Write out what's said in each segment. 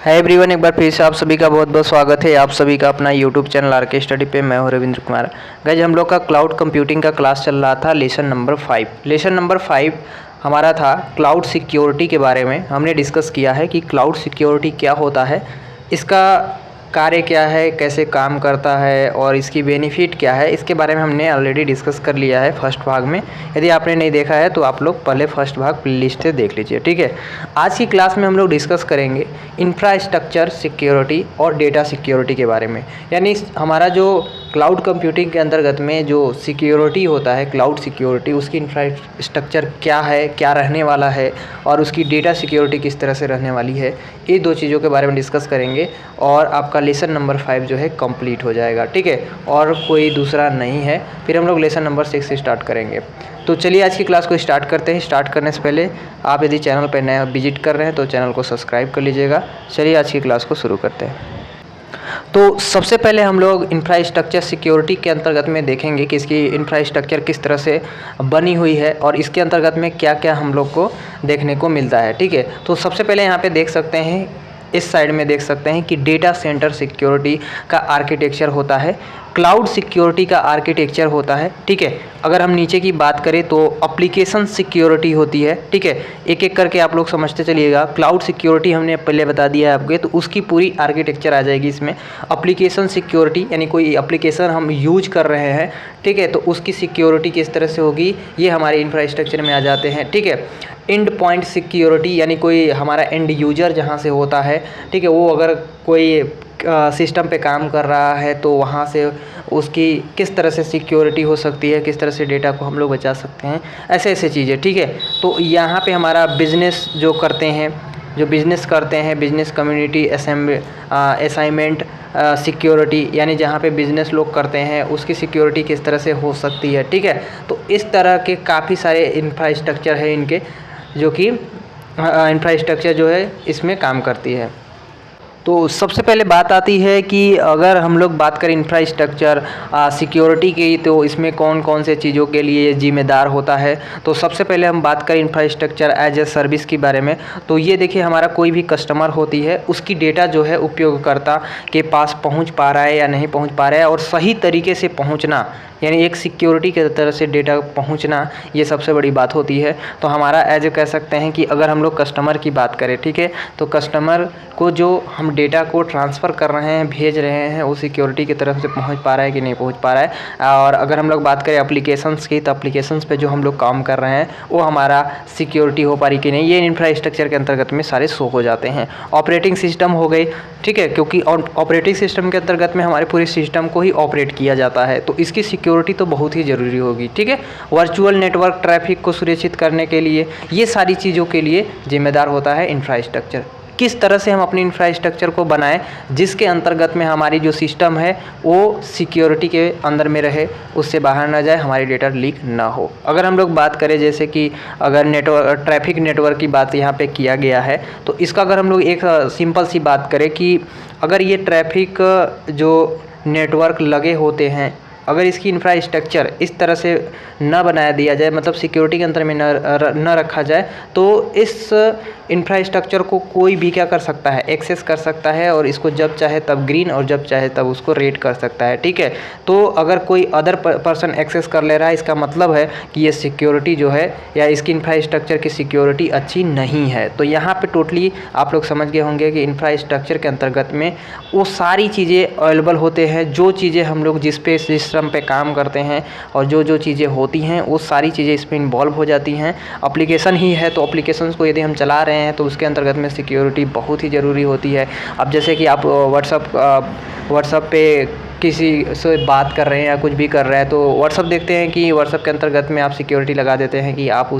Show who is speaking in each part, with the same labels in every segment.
Speaker 1: है एवरीवन, एक बार फिर से आप सभी का बहुत बहुत स्वागत है। आप सभी का अपना यूट्यूब चैनल आर के स्टडी पे। मैं हूं रविंद्र कुमार। गाइज, हम लोग का क्लाउड कंप्यूटिंग का क्लास चल रहा था। लेसन नंबर 5 हमारा था क्लाउड सिक्योरिटी के बारे में। हमने डिस्कस किया है कि क्लाउड सिक्योरिटी क्या होता है, इसका कार्य क्या है, कैसे काम करता है और इसकी बेनिफिट क्या है, इसके बारे में हमने ऑलरेडी डिस्कस कर लिया है फर्स्ट भाग में। यदि आपने नहीं देखा है तो आप लोग पहले फर्स्ट भाग प्लेलिस्ट से देख लीजिए, ठीक है। आज की क्लास में हम लोग डिस्कस करेंगे इंफ्रास्ट्रक्चर सिक्योरिटी और डेटा सिक्योरिटी के बारे में। यानी हमारा जो क्लाउड कंप्यूटिंग के अंतर्गत में जो सिक्योरिटी होता है, क्लाउड सिक्योरिटी, उसकी इंफ्रास्ट्रक्चर क्या है, क्या रहने वाला है और उसकी डेटा सिक्योरिटी किस तरह से रहने वाली है, ये दो चीज़ों के बारे में डिस्कस करेंगे और आपका लेसन नंबर 5 जो है कंप्लीट हो जाएगा, ठीक है। और कोई दूसरा नहीं है, फिर हम लोग लेसन नंबर 6 से स्टार्ट करेंगे। तो चलिए आज की क्लास को स्टार्ट करते हैं। स्टार्ट करने से पहले आप यदि चैनल पर नया विजिट कर रहे हैं तो चैनल को सब्सक्राइब कर लीजिएगा। चलिए आज की क्लास को शुरू करते हैं। तो सबसे पहले हम लोग इंफ्रास्ट्रक्चर सिक्योरिटी के अंतर्गत में देखेंगे कि इसकी इंफ्रास्ट्रक्चर किस तरह से बनी हुई है और इसके अंतर्गत में क्या क्या हम लोग को देखने को मिलता है, ठीक है। तो सबसे पहले यहाँ पे देख सकते हैं, इस साइड में देख सकते हैं कि डेटा सेंटर सिक्योरिटी का आर्किटेक्चर होता है, क्लाउड सिक्योरिटी का आर्किटेक्चर होता है, ठीक है। अगर हम नीचे की बात करें तो एप्लीकेशन सिक्योरिटी होती है, ठीक है। एक एक करके आप लोग समझते चलिएगा। क्लाउड सिक्योरिटी हमने पहले बता दिया है आपके, तो उसकी पूरी आर्किटेक्चर आ जाएगी इसमें। एप्लीकेशन सिक्योरिटी यानी कोई एप्लीकेशन हम यूज कर रहे हैं, ठीक है, तो उसकी सिक्योरिटी किस तरह से होगी, ये हमारे इंफ्रास्ट्रक्चर में आ जाते हैं, ठीक है। एंड पॉइंट सिक्योरिटी यानी कोई हमारा एंड यूजर जहाँ से होता है, ठीक है, वो अगर कोई सिस्टम पे काम कर रहा है तो वहाँ से उसकी किस तरह से सिक्योरिटी हो सकती है, किस तरह से डेटा को हम लोग बचा सकते हैं, ऐसे ऐसे चीज़ें, ठीक है। तो यहाँ पे हमारा बिजनेस जो करते हैं, बिजनेस कम्युनिटी असाइनमेंट सिक्योरिटी, यानी जहाँ पे बिज़नेस लोग करते हैं उसकी सिक्योरिटी किस तरह से हो सकती है, ठीक है। तो इस तरह के काफ़ी सारे इंफ्रास्ट्रक्चर है इनके, जो कि इंफ्रास्ट्रक्चर जो है इसमें काम करती है। तो सबसे पहले बात आती है कि अगर हम लोग बात करें इंफ्रास्ट्रक्चर सिक्योरिटी की, तो इसमें कौन कौन से चीज़ों के लिए जिम्मेदार होता है। तो सबसे पहले हम बात करें इंफ्रास्ट्रक्चर एज ए सर्विस के बारे में। तो ये देखिए, हमारा कोई भी कस्टमर होती है, उसकी डेटा जो है उपयोगकर्ता के पास पहुंच पा रहा है या नहीं पहुंच पा रहा है, और सही तरीके से पहुंचना, यानी एक सिक्योरिटी के तरह से डेटा पहुंचना, ये सबसे बड़ी बात होती है। तो हमारा एज कह सकते हैं कि अगर हम लोग कस्टमर की बात करें, ठीक है, तो कस्टमर को जो हम डेटा को ट्रांसफ़र कर रहे हैं, भेज रहे हैं, वो सिक्योरिटी की तरफ से पहुंच पा रहा है कि नहीं पहुंच पा रहा है। और अगर हम लोग बात करें एप्लीकेशंस की, तो एप्लीकेशंस पे जो हम लोग काम कर रहे हैं वो हमारा सिक्योरिटी हो पा रही कि नहीं, ये इंफ्रास्ट्रक्चर के अंतर्गत में सारे शो हो जाते हैं। ऑपरेटिंग सिस्टम हो गई, ठीक है, क्योंकि ऑपरेटिंग सिस्टम के अंतर्गत में हमारे पूरे सिस्टम को ही ऑपरेट किया जाता है, तो इसकी सिक्योरिटी तो बहुत ही ज़रूरी होगी, ठीक है। वर्चुअल नेटवर्क ट्रैफिक को सुरक्षित करने के लिए, ये सारी चीज़ों के लिए जिम्मेदार होता है इंफ्रास्ट्रक्चर। किस तरह से हम अपनी इंफ्रास्ट्रक्चर को बनाएं जिसके अंतर्गत में हमारी जो सिस्टम है वो सिक्योरिटी के अंदर में रहे, उससे बाहर ना जाए, हमारी डेटा लीक ना हो। अगर हम लोग बात करें जैसे कि अगर ट्रैफिक नेटवर्क की बात यहाँ पे किया गया है, तो इसका अगर हम लोग एक सिंपल सी बात करें कि अगर ये ट्रैफिक जो नेटवर्क लगे होते हैं, अगर इसकी इंफ्रास्ट्रक्चर इस तरह से न बनाया दिया जाए, मतलब सिक्योरिटी के अंदर में न रखा जाए, तो इस इंफ्रास्ट्रक्चर को कोई भी क्या कर सकता है, एक्सेस कर सकता है, और इसको जब चाहे तब ग्रीन और जब चाहे तब उसको रेड कर सकता है, ठीक है। तो अगर कोई अदर पर्सन एक्सेस कर ले रहा है, इसका मतलब है कि ये सिक्योरिटी जो है या इसकी इंफ्रास्ट्रक्चर की सिक्योरिटी अच्छी नहीं है। तो यहाँ पे टोटली आप लोग समझ गए होंगे कि इंफ्रास्ट्रक्चर के अंतर्गत में वो सारी चीज़ें अवेलेबल होते हैं, जो चीज़ें हम लोग जिस पे सिस्टम पे काम करते हैं और जो चीज़ें होती हैं वो सारी चीज़ें इसमें इन्वॉल्व हो जाती हैं। एप्लीकेशन ही है तो एप्लीकेशंस को यदि हम चला रहे हैं तो उसके अंतर्गत में सिक्योरिटी बहुत ही ज़रूरी होती है। अब जैसे कि आप व्हाट्सअप पे किसी से बात कर रहे हैं या कुछ भी कर रहे हैं, तो व्हाट्सअप देखते हैं कि व्हाट्सअप के अंतर्गत में आप सिक्योरिटी लगा देते हैं कि आपको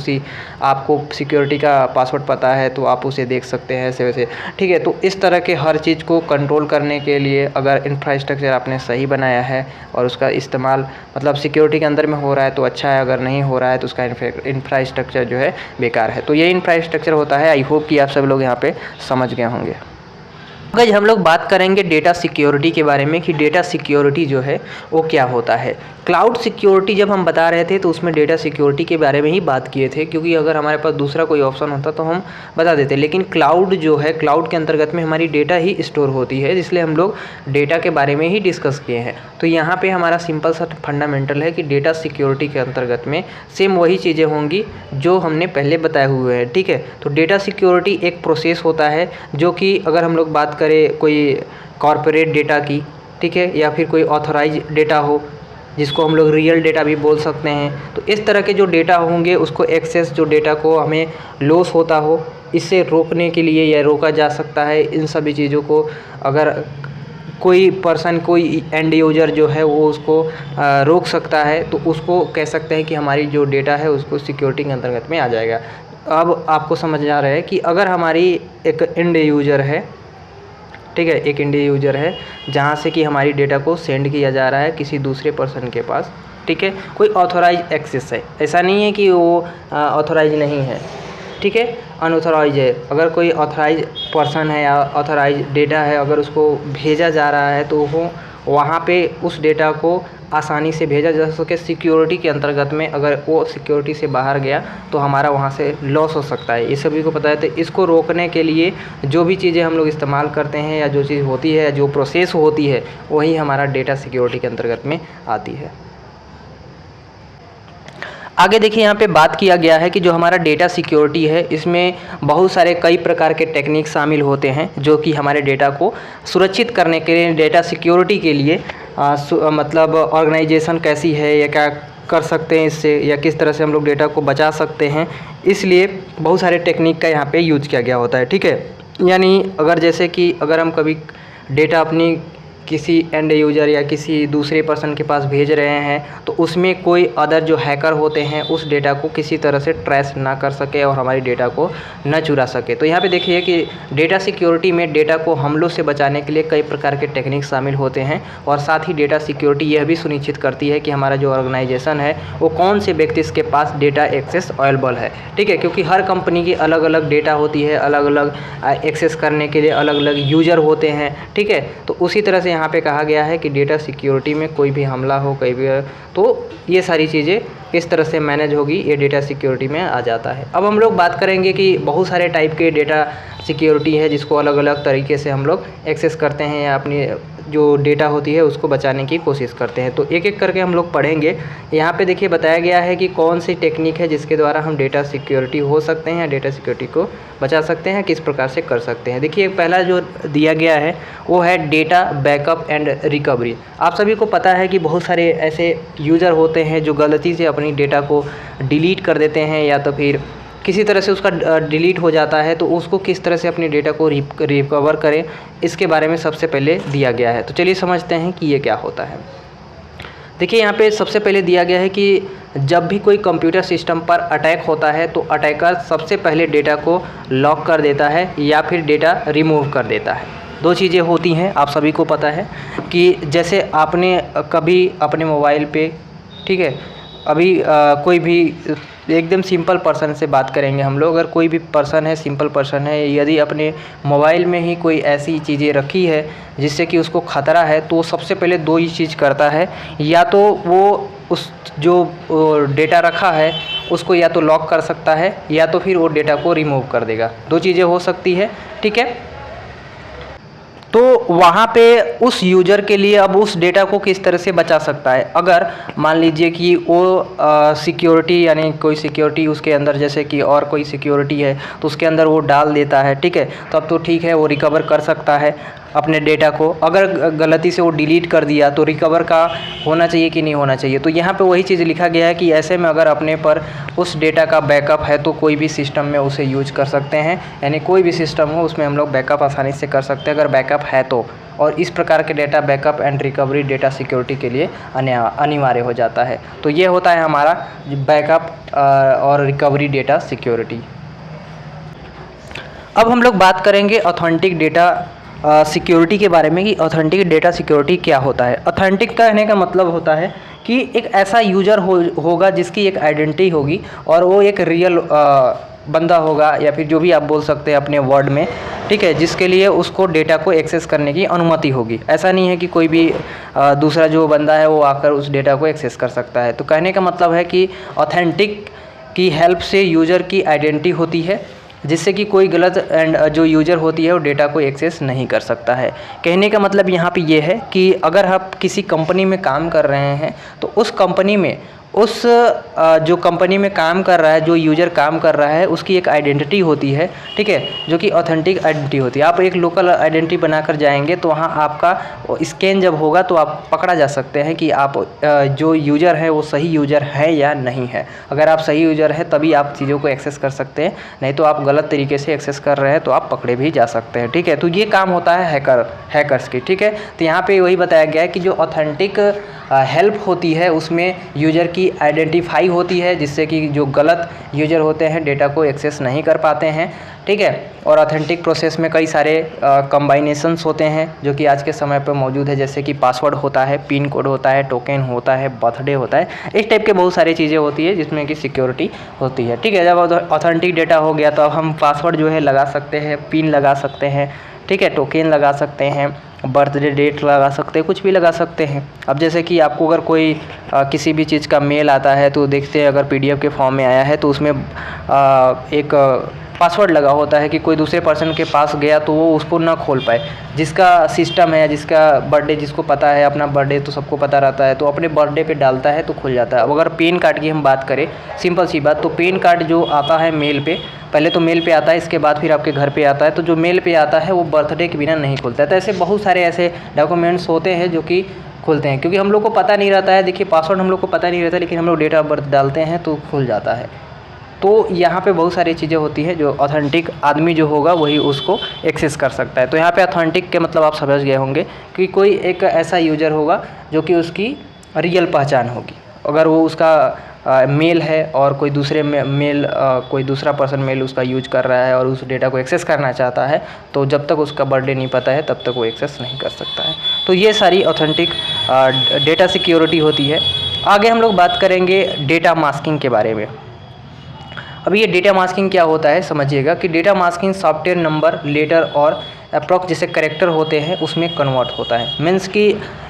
Speaker 1: सिक्योरिटी का पासवर्ड पता है तो आप उसे देख सकते हैं, ऐसे वैसे, ठीक है। तो इस तरह के हर चीज़ को कंट्रोल करने के लिए अगर इंफ्रास्ट्रक्चर आपने सही बनाया है और उसका इस्तेमाल मतलब सिक्योरिटी के अंदर में हो रहा है तो अच्छा है, अगर नहीं हो रहा है तो उसका इंफ्रास्ट्रक्चर जो है बेकार है। तो ये इंफ्रास्ट्रक्चर होता है। आई होप कि आप सब लोग यहाँ पर समझ गए होंगे। गाइस हम लोग बात करेंगे डेटा सिक्योरिटी के बारे में कि डेटा सिक्योरिटी जो है वो क्या होता है। क्लाउड सिक्योरिटी जब हम बता रहे थे तो उसमें डेटा सिक्योरिटी के बारे में ही बात किए थे, क्योंकि अगर हमारे पास दूसरा कोई ऑप्शन होता तो हम बता देते। लेकिन क्लाउड जो है, क्लाउड के अंतर्गत में हमारी डेटा ही स्टोर होती है, इसलिए हम लोग डेटा के बारे में ही डिस्कस किए हैं। तो यहाँ पे हमारा सिंपल सा फंडामेंटल है कि डेटा सिक्योरिटी के अंतर्गत में सेम वही चीज़ें होंगी जो हमने पहले बताए हुए हैं, ठीक है। तो डेटा सिक्योरिटी एक प्रोसेस होता है जो कि अगर हम लोग बात करें कोई कॉर्पोरेट डेटा की, ठीक है, या फिर कोई ऑथराइज डेटा हो जिसको हम लोग रियल डेटा भी बोल सकते हैं, तो इस तरह के जो डेटा होंगे उसको एक्सेस, जो डेटा को हमें लॉस होता हो, इससे रोकने के लिए या रोका जा सकता है। इन सभी चीज़ों को अगर कोई पर्सन, कोई एंड यूज़र जो है वो उसको रोक सकता है, तो उसको कह सकते हैं कि हमारी जो डेटा है उसको सिक्योरिटी के अंतर्गत में आ जाएगा। अब आपको समझ आ रहा है कि अगर हमारी एक एंड यूज़र है, ठीक है, एक एंड यूज़र है जहाँ से कि हमारी डेटा को सेंड किया जा रहा है किसी दूसरे पर्सन के पास, ठीक है, कोई ऑथोराइज एक्सेस है, ऐसा नहीं है कि वो ऑथोराइज नहीं है, ठीक है, अनऑथोराइज है। अगर कोई ऑथोराइज पर्सन है या ऑथोराइज डेटा है, अगर उसको भेजा जा रहा है तो वो वहाँ पे उस डेटा को आसानी से भेजा जा सके। सिक्योरिटी के अंतर्गत में अगर वो सिक्योरिटी से बाहर गया तो हमारा वहाँ से लॉस हो सकता है, ये सभी को पता है। तो इसको रोकने के लिए जो भी चीज़ें हम लोग इस्तेमाल करते हैं या जो चीज़ होती है, जो प्रोसेस होती है, वही हमारा डेटा सिक्योरिटी के अंतर्गत में आती है। आगे देखिए यहाँ पे बात किया गया है कि जो हमारा डेटा सिक्योरिटी है इसमें बहुत सारे कई प्रकार के टेक्निक शामिल होते हैं जो कि हमारे डेटा को सुरक्षित करने के लिए, डेटा सिक्योरिटी के लिए मतलब ऑर्गेनाइजेशन कैसी है या क्या कर सकते हैं इससे, या किस तरह से हम लोग डेटा को बचा सकते हैं, इसलिए बहुत सारे टेक्निक का यहाँ पे यूज किया गया होता है, ठीक है। यानी अगर जैसे कि अगर हम कभी डेटा अपनी किसी एंड यूज़र या किसी दूसरे पर्सन के पास भेज रहे हैं तो उसमें कोई अदर जो हैकर होते हैं उस डेटा को किसी तरह से ट्रेस ना कर सके और हमारी डेटा को न चुरा सके। तो यहाँ पे देखिए कि डेटा सिक्योरिटी में डेटा को हमलों से बचाने के लिए कई प्रकार के टेक्निक शामिल होते हैं, और साथ ही डेटा सिक्योरिटी यह भी सुनिश्चित करती है कि हमारा जो ऑर्गेनाइजेशन है वो कौन से व्यक्ति के पास डेटा एक्सेस अवेलेबल है, ठीक है, क्योंकि हर कंपनी की अलग अलग डेटा होती है, अलग अलग एक्सेस करने के लिए अलग अलग यूज़र होते हैं, ठीक है। तो उसी तरह से यहाँ पे कहा गया है कि डेटा सिक्योरिटी में कोई भी हमला हो, कहीं भी, तो ये सारी चीज़ें किस तरह से मैनेज होगी, ये डेटा सिक्योरिटी में आ जाता है। अब हम लोग बात करेंगे कि बहुत सारे टाइप के डेटा सिक्योरिटी है जिसको अलग अलग तरीके से हम लोग एक्सेस करते हैं या अपनी जो डेटा होती है उसको बचाने की कोशिश करते हैं। तो एक एक करके हम लोग पढ़ेंगे। यहाँ पे देखिए बताया गया है कि कौन सी टेक्निक है जिसके द्वारा हम डेटा सिक्योरिटी हो सकते हैं या डेटा सिक्योरिटी को बचा सकते हैं, किस प्रकार से कर सकते हैं। देखिए पहला जो दिया गया है वो है डेटा बैकअप एंड रिकवरी। आप सभी को पता है कि बहुत सारे ऐसे यूज़र होते हैं जो गलती से अपनी डेटा को डिलीट कर देते हैं या तो फिर किसी तरह से उसका डिलीट हो जाता है, तो उसको किस तरह से अपने डेटा को रिकवर करें, इसके बारे में सबसे पहले दिया गया है। तो चलिए समझते हैं कि ये क्या होता है। देखिए यहाँ पे सबसे पहले दिया गया है कि जब भी कोई कंप्यूटर सिस्टम पर अटैक होता है तो अटैकर सबसे पहले डेटा को लॉक कर देता है या फिर डेटा रिमूव कर देता है। दो चीज़ें होती हैं, आप सभी को पता है कि जैसे आपने कभी अपने मोबाइल पे, ठीक है, अभी कोई भी एकदम सिंपल पर्सन से बात करेंगे हम लोग। अगर कोई भी पर्सन है, सिंपल पर्सन है, यदि अपने मोबाइल में ही कोई ऐसी चीज़ें रखी है जिससे कि उसको ख़तरा है, तो वो सबसे पहले दो ही चीज़ करता है, या तो वो उस जो डेटा रखा है उसको या तो लॉक कर सकता है या तो फिर वो डेटा को रिमूव कर देगा। दो चीज़ें हो सकती है, ठीक है। तो वहाँ पे उस यूज़र के लिए अब उस डेटा को किस तरह से बचा सकता है। अगर मान लीजिए कि वो सिक्योरिटी, यानी कोई सिक्योरिटी उसके अंदर, जैसे कि और कोई सिक्योरिटी है तो उसके अंदर वो डाल देता है, ठीक है, तो अब तो ठीक है, वो रिकवर कर सकता है अपने डेटा को। अगर गलती से वो डिलीट कर दिया तो रिकवर का होना चाहिए कि नहीं होना चाहिए। तो यहाँ पे वही चीज़ लिखा गया है कि ऐसे में अगर अपने पर उस डेटा का बैकअप है तो कोई भी सिस्टम में उसे यूज कर सकते हैं, यानी कोई भी सिस्टम हो उसमें हम लोग बैकअप आसानी से कर सकते हैं अगर बैकअप है तो। और इस प्रकार के data backup and recovery data security के लिए अनिवार्य हो जाता है। तो ये होता है हमारा बैकअप और रिकवरी डेटा सिक्योरिटी। अब हम लोग बात करेंगे ऑथेंटिक डेटा सिक्योरिटी के बारे में कि ऑथेंटिक डेटा सिक्योरिटी क्या होता है। ऑथेंटिक कहने का मतलब होता है कि एक ऐसा यूज़र होगा जिसकी एक आइडेंटिटी होगी और वो एक रियल बंदा होगा या फिर जो भी आप बोल सकते हैं अपने वर्ड में, ठीक है, जिसके लिए उसको डेटा को एक्सेस करने की अनुमति होगी। ऐसा नहीं है कि कोई भी दूसरा जो बंदा है वो आकर उस डेटा को एक्सेस कर सकता है। तो कहने का मतलब है कि ऑथेंटिक की हेल्प से यूज़र की आइडेंटिटी होती है, जिससे कि कोई गलत एंड जो यूज़र होती है वो डेटा को एक्सेस नहीं कर सकता है। कहने का मतलब यहाँ पे ये है कि अगर आप किसी कंपनी में काम कर रहे हैं तो उस कंपनी में जो कंपनी में काम कर रहा है, जो यूज़र काम कर रहा है, उसकी एक आइडेंटिटी होती है, ठीक है, जो कि ऑथेंटिक आइडेंटिटी होती है। आप एक लोकल आइडेंटिटी बनाकर जाएंगे तो वहाँ आपका स्कैन जब होगा तो आप पकड़ा जा सकते हैं कि आप जो यूज़र है वो सही यूज़र है या नहीं है। अगर आप सही यूज़र है तभी आप चीज़ों को एक्सेस कर सकते हैं, नहीं तो आप गलत तरीके से एक्सेस कर रहे हैं तो आप पकड़े भी जा सकते हैं, ठीक है। तो ये काम होता है हैकर्स की, ठीक है। तो यहाँ पे वही बताया गया है कि जो ऑथेंटिक हेल्प होती है उसमें यूज़र की आइडेंटिफाई होती है, जिससे कि जो गलत यूज़र होते हैं डेटा को एक्सेस नहीं कर पाते हैं, ठीक है। और ऑथेंटिक प्रोसेस में कई सारे कम्बाइनेशंस होते हैं जो कि आज के समय पर मौजूद है, जैसे कि पासवर्ड होता है, पिन कोड होता है, टोकन होता है, बर्थडे होता है, इस टाइप के बहुत सारी चीज़ें होती है जिसमें कि सिक्योरिटी होती है, ठीक है। जब ऑथेंटिक डेटा हो गया तो अब हम पासवर्ड जो है लगा सकते हैं, पिन लगा सकते हैं, ठीक है, टोकन लगा सकते हैं, बर्थडे डेट लगा सकते हैं, कुछ भी लगा सकते हैं। अब जैसे कि आपको अगर कोई किसी भी चीज़ का मेल आता है तो देखते हैं अगर पीडीएफ के फॉर्म में आया है तो उसमें एक पासवर्ड लगा होता है कि कोई दूसरे पर्सन के पास गया तो वो उसको ना खोल पाए। जिसका सिस्टम है, जिसका बर्थडे जिसको पता है, अपना बर्थडे तो सबको पता रहता है, तो अपने बर्थडे पे डालता है तो खुल जाता है। अब अगर पैन कार्ड की हम बात करें, सिंपल सी बात, तो पैन कार्ड जो आता है मेल पे, पहले तो मेल पे आता है, इसके बाद फिर आपके घर पे आता है, तो जो मेल पे आता है वो बर्थडे के बिना नहीं खुलता है। तो ऐसे बहुत सारे ऐसे डॉक्यूमेंट्स होते हैं जो कि खुलते हैं, क्योंकि हम लोग को पता नहीं रहता है। देखिए पासवर्ड हम लोग को पता नहीं रहता, लेकिन हम लोग डेट ऑफ बर्थ डालते हैं तो खुल जाता है। तो यहाँ पे बहुत सारी चीज़ें होती हैं जो ऑथेंटिक आदमी जो होगा वही उसको एक्सेस कर सकता है। तो यहाँ पे ऑथेंटिक के मतलब आप समझ गए होंगे कि कोई एक ऐसा यूज़र होगा जो कि उसकी रियल पहचान होगी। अगर वो उसका मेल है और कोई दूसरे मेल कोई दूसरा पर्सन मेल उसका यूज कर रहा है और उस डेटा को एक्सेस करना चाहता है, तो जब तक उसका बर्थडे नहीं पता है तब तक वो एक्सेस नहीं कर सकता है। तो ये सारी ऑथेंटिक डेटा सिक्योरिटी होती है। आगे हम लोग बात करेंगे डेटा मास्किंग के बारे में। अभी ये डेटा मास्किंग क्या होता है समझिएगा कि data masking software number, letter और अप्रॉक्स जैसे कैरेक्टर होते हैं उसमें कन्वर्ट होता है। मीन्स कि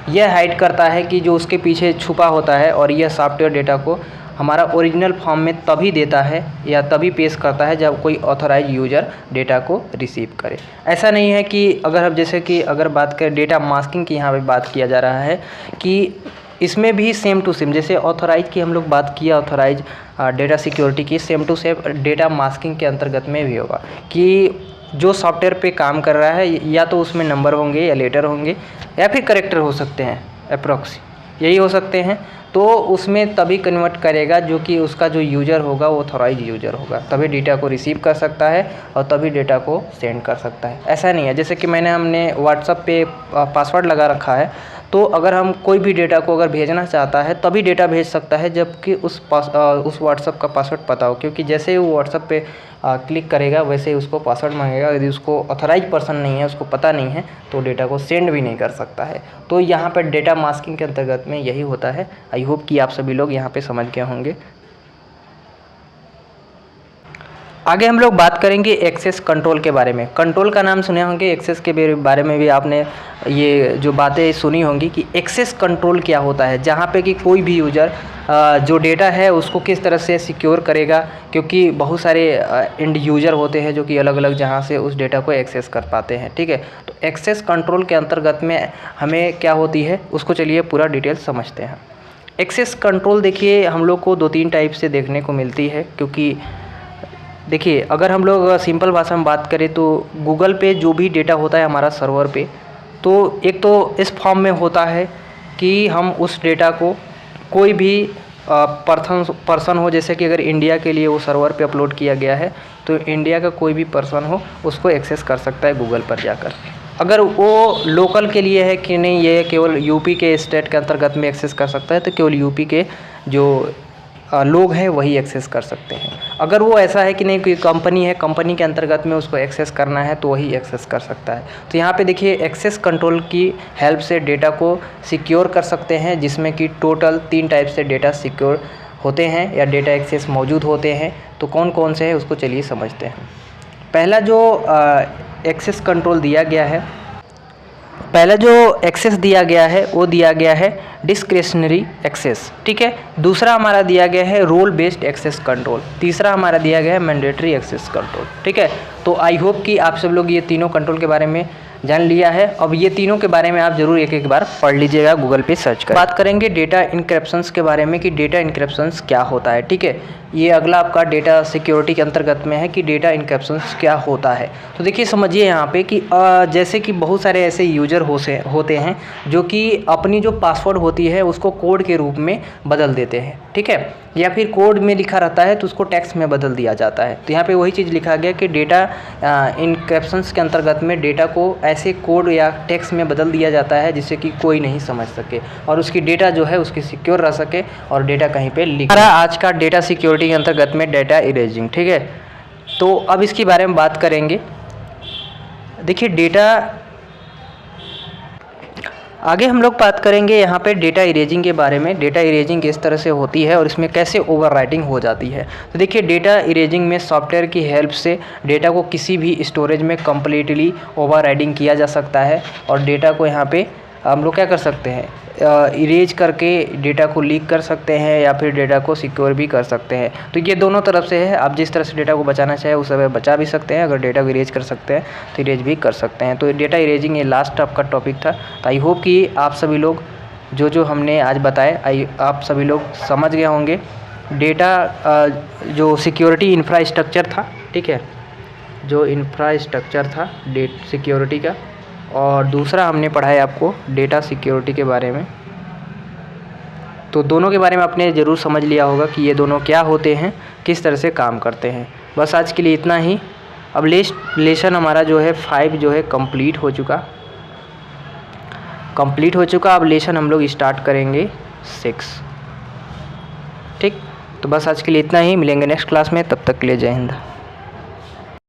Speaker 1: यह हाइड करता है कि जो उसके पीछे छुपा होता है, और यह सॉफ्टवेयर डेटा को हमारा ओरिजिनल फॉर्म में तभी देता है या तभी पेश करता है जब कोई ऑथराइज यूज़र डेटा को रिसीव करे। ऐसा नहीं है कि अगर हम जैसे कि अगर बात करें डेटा मास्किंग की, यहाँ पे बात किया जा रहा है कि इसमें भी सेम टू सेम, जैसे ऑथराइज की हम लोग बात किया, ऑथराइज डेटा सिक्योरिटी की, same to same data masking के अंतर्गत में भी होगा कि जो सॉफ्टवेयर पे काम कर रहा है या तो उसमें नंबर होंगे या लेटर होंगे या फिर करेक्टर हो सकते हैं, अप्रॉक्स यही हो सकते हैं, तो उसमें तभी कन्वर्ट करेगा जो कि उसका जो यूज़र होगा वो ऑथराइज यूज़र होगा, तभी डेटा को रिसीव कर सकता है और तभी डेटा को सेंड कर सकता है। ऐसा नहीं है जैसे कि हमने व्हाट्सएप पे पासवर्ड लगा रखा है, तो अगर हम कोई भी डेटा को अगर भेजना चाहता है तभी डेटा भेज सकता है जबकि उस व्हाट्सएप का पासवर्ड पता हो, क्योंकि जैसे ही वो व्हाट्सएप पे क्लिक करेगा वैसे ही उसको पासवर्ड मांगेगा। यदि उसको ऑथराइज पर्सन नहीं है, उसको पता नहीं है, तो डेटा को सेंड भी नहीं कर सकता है। तो यहाँ पर डेटा मास्किंग के अंतर्गत में यही होता है। आई होप कि आप सभी लोग यहाँ पे समझ गए होंगे। आगे हम लोग बात करेंगे एक्सेस कंट्रोल के बारे में। कंट्रोल का नाम सुने होंगे, एक्सेस के बारे में भी आपने ये जो बातें सुनी होंगी कि एक्सेस कंट्रोल क्या होता है, जहाँ पे कि कोई भी यूज़र जो डेटा है उसको किस तरह से सिक्योर करेगा, क्योंकि बहुत सारे एंड यूज़र होते हैं जो कि अलग अलग जहाँ से उस डेटा को एक्सेस कर पाते हैं, ठीक है। तो एक्सेस कंट्रोल के अंतर्गत में हमें क्या होती है उसको चलिए पूरा डिटेल समझते हैं। एक्सेस कंट्रोल देखिए हम लोग को 2-3 टाइप से देखने को मिलती है, क्योंकि देखिए अगर हम लोग सिंपल भाषा में बात करें तो गूगल पे जो भी डेटा होता है हमारा सर्वर पे, तो एक तो इस फॉर्म में होता है कि हम उस डेटा को कोई भी पर्सन हो, जैसे कि अगर इंडिया के लिए वो सर्वर पे अपलोड किया गया है तो इंडिया का कोई भी पर्सन हो उसको एक्सेस कर सकता है गूगल पर जाकर। अगर वो लोकल के लिए है कि नहीं, ये केवल यूपी के स्टेट के अंतर्गत में एक्सेस कर सकता है, तो केवल यूपी के जो लोग हैं वही एक्सेस कर सकते हैं। अगर वो ऐसा है कि नहीं कोई कंपनी है, कंपनी के अंतर्गत में उसको एक्सेस करना है तो वही एक्सेस कर सकता है। तो यहाँ पे देखिए एक्सेस कंट्रोल की हेल्प से डेटा को सिक्योर कर सकते हैं, जिसमें कि टोटल 3 टाइप से डेटा सिक्योर होते हैं या डेटा एक्सेस मौजूद होते हैं, तो कौन कौन से हैं उसको चलिए समझते हैं। पहला जो एक्सेस कंट्रोल दिया गया है, पहला जो एक्सेस दिया गया है वो दिया गया है डिस्क्रिशनरी एक्सेस, ठीक है। दूसरा हमारा दिया गया है रोल बेस्ड एक्सेस कंट्रोल। तीसरा हमारा दिया गया है मैंडेटरी एक्सेस कंट्रोल, ठीक है। तो आई होप कि आप सब लोग ये तीनों कंट्रोल के बारे में जान लिया है। अब ये तीनों के बारे में आप जरूर एक एक बार पढ़ लीजिएगा, गूगल पे सर्च कर। बात करेंगे डेटा इनक्रिप्शंस के बारे में कि डेटा इनक्रिप्शंस क्या होता है, ठीक है। ये अगला आपका डेटा सिक्योरिटी के अंतर्गत में है कि डेटा इनक्रिप्शंस क्या होता है। तो देखिए समझिए यहाँ पे कि जैसे कि बहुत सारे ऐसे यूजर होते हैं जो कि अपनी जो पासवर्ड होती है उसको कोड के रूप में बदल देते हैं, ठीक है, या फिर कोड में लिखा रहता है तो उसको टेक्स्ट में बदल दिया जाता है। तो यहाँ पे वही चीज़ लिखा गया कि डेटा इनक्रिप्शंस के अंतर्गत में डेटा को ऐसे कोड या टेक्स्ट में बदल दिया जाता है जिससे कि कोई नहीं समझ सके और उसकी डेटा जो है उसकी सिक्योर रह सके और डेटा कहीं पे लीक। हमारा आज का डेटा सिक्योरिटी के अंतर्गत में डेटा इरेजिंग, ठीक है। तो अब इसके बारे में बात करेंगे। देखिए डेटा, आगे हम लोग बात करेंगे यहाँ पे डेटा इरेजिंग के बारे में। डेटा इरेजिंग किस तरह से होती है और इसमें कैसे ओवरराइटिंग हो जाती है। तो देखिए डेटा इरेजिंग में सॉफ्टवेयर की हेल्प से डेटा को किसी भी स्टोरेज में कम्प्लीटली ओवरराइटिंग किया जा सकता है और डेटा को यहाँ पे हम लोग क्या कर सकते हैं, इरेज करके डेटा को लीक कर सकते हैं या फिर डेटा को सिक्योर भी कर सकते हैं। तो ये दोनों तरफ से है, आप जिस तरह से डेटा को बचाना चाहे उस समय बचा भी सकते हैं, अगर डेटा को इरेज कर सकते हैं तो इरेज भी कर सकते हैं। तो डेटा इरेजिंग ये लास्ट आपका टॉपिक था। तो आई होप कि आप सभी लोग जो हमने आज बताए आप सभी लोग समझ गए होंगे। डेटा जो सिक्योरिटी इंफ्रास्ट्रक्चर था, ठीक है, जो इंफ्रास्ट्रक्चर था सिक्योरिटी का, और दूसरा हमने पढ़ा है आपको डेटा सिक्योरिटी के बारे में। तो दोनों के बारे में आपने ज़रूर समझ लिया होगा कि ये दोनों क्या होते हैं, किस तरह से काम करते हैं। बस आज के लिए इतना ही। अब लेसन हमारा जो है 5 जो है कंप्लीट हो चुका। अब लेसन हम लोग स्टार्ट करेंगे 6, ठीक। तो बस आज के लिए इतना ही, मिलेंगे नेक्स्ट क्लास में, तब तक के लिए जय हिंद।